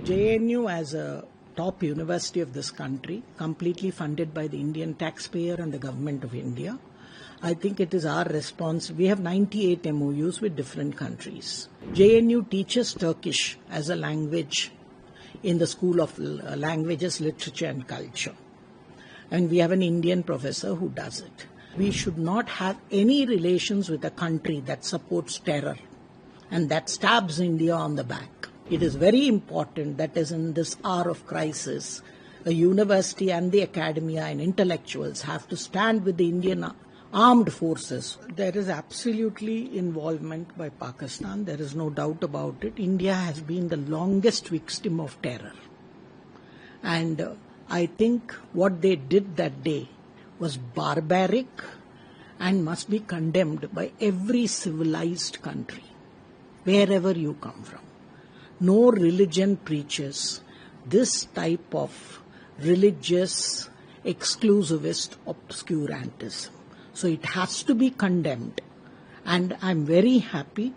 JNU as a top university of this country, completely funded by the Indian taxpayer and the government of India, I think it is our response. We have 98 MOUs with different countries. JNU teaches Turkish as a language in the School of Languages, Literature and Culture. And we have an Indian professor who does it. We should not have any relations with a country that supports terror and that stabs India on the back. It is very important that as in this hour of crisis, a university and the academia and intellectuals have to stand with the Indian armed forces. There is absolutely involvement by Pakistan. There is no doubt about it. India has been the longest victim of terror. And I think what they did that day was barbaric and must be condemned by every civilized country, wherever you come from. No religion preaches this type of religious exclusivist obscurantism. So it has to be condemned. And I'm very happy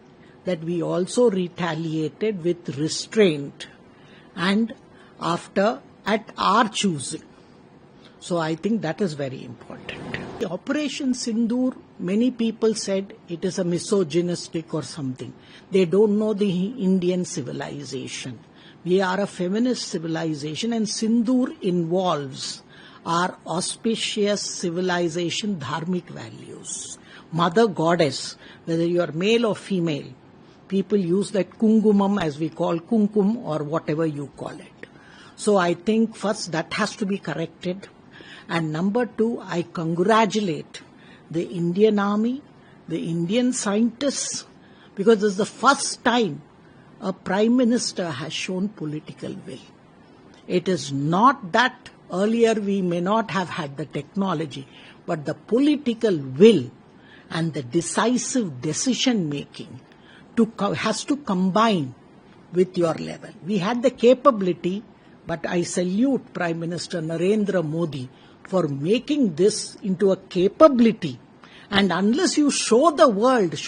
that we also retaliated with restraint and at our choosing. So I think that is very important. The Operation Sindoor, many people said it is a misogynistic or something. They don't know the Indian civilization. We are a feminist civilization, and Sindoor involves our auspicious civilization dharmic values. Mother goddess, whether you are male or female, people use that kungumam as we call kunkum or whatever you call it. So I think first that has to be corrected. And number two, I congratulate the Indian Army, the Indian scientists, because this is the first time a Prime Minister has shown political will. It is not that earlier we may not have had the technology, but the political will and the decisive decision making has to combine with your level. We had the capability, but I salute Prime Minister Narendra Modi for making this into a capability. And unless you show the world,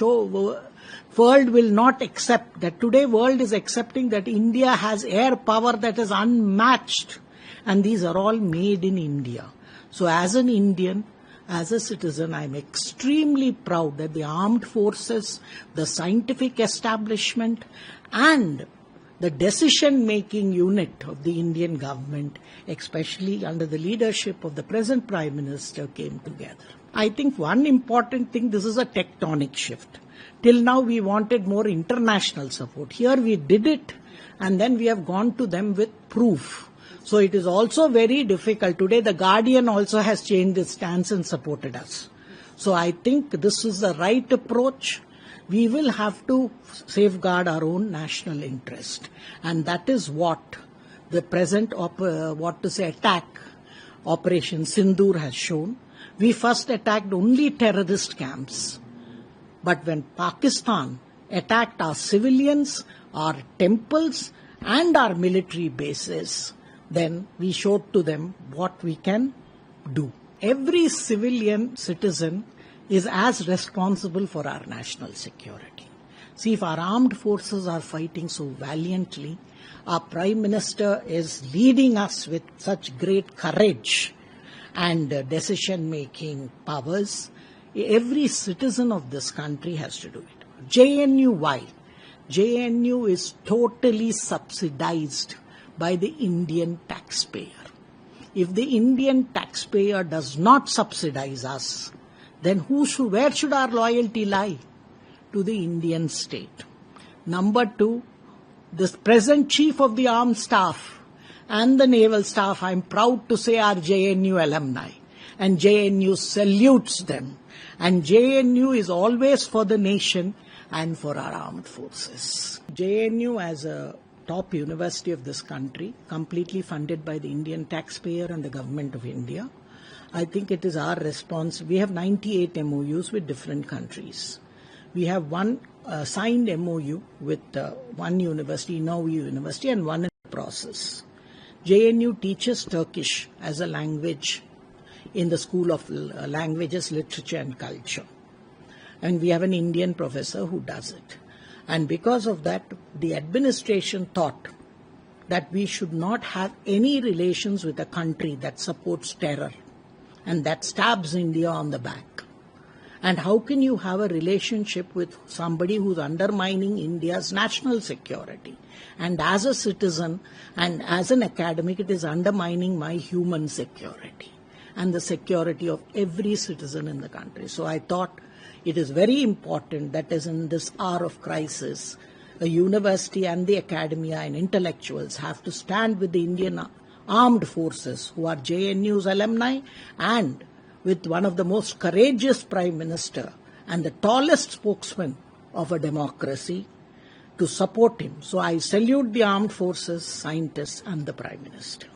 world will not accept that. Today world is accepting that India has air power that is unmatched. And these are all made in India. So as an Indian, as a citizen, I'm extremely proud that the armed forces, the scientific establishment, and the decision-making unit of the Indian government, especially under the leadership of the present Prime Minister, came together. I think one important thing, this is a tectonic shift. Till now we wanted more international support. Here we did it, and then we have gone to them with proof. So it is also very difficult. Today the Guardian also has changed its stance and supported us. So I think this is the right approach. We will have to safeguard our own national interest. And that is what the present attack, Operation Sindoor, has shown. We first attacked only terrorist camps. But when Pakistan attacked our civilians, our temples, and our military bases, then we showed to them what we can do. Every citizen is as responsible for our national security. See, if our armed forces are fighting so valiantly, our Prime Minister is leading us with such great courage and decision-making powers, every citizen of this country has to do it. JNU, why? JNU is totally subsidized by the Indian taxpayer. If the Indian taxpayer does not subsidize us, then where should our loyalty lie? To the Indian state. Number two, the present Chief of the Armed Staff and the Naval Staff, I'm proud to say, are JNU alumni. And JNU salutes them. And JNU is always for the nation and for our armed forces. JNU as a top university of this country, completely funded by the Indian taxpayer and the government of India, I think it is our response. We have 98 MOUs with different countries. We have one signed MOU with one university, JNU University, and one in the process. JNU teaches Turkish as a language in the School of Languages, Literature and Culture. And we have an Indian professor who does it. And because of that, the administration thought that we should not have any relations with a country that supports terror and that stabs India on the back. And how can you have a relationship with somebody who's undermining India's national security? And as a citizen and as an academic, it is undermining my human security and the security of every citizen in the country. So I thought it is very important that as in this hour of crisis, the university and the academia and intellectuals have to stand with the Indian armed forces who are JNU's alumni and with one of the most courageous Prime Minister and the tallest spokesman of a democracy to support him. So I salute the armed forces, scientists and the Prime Minister.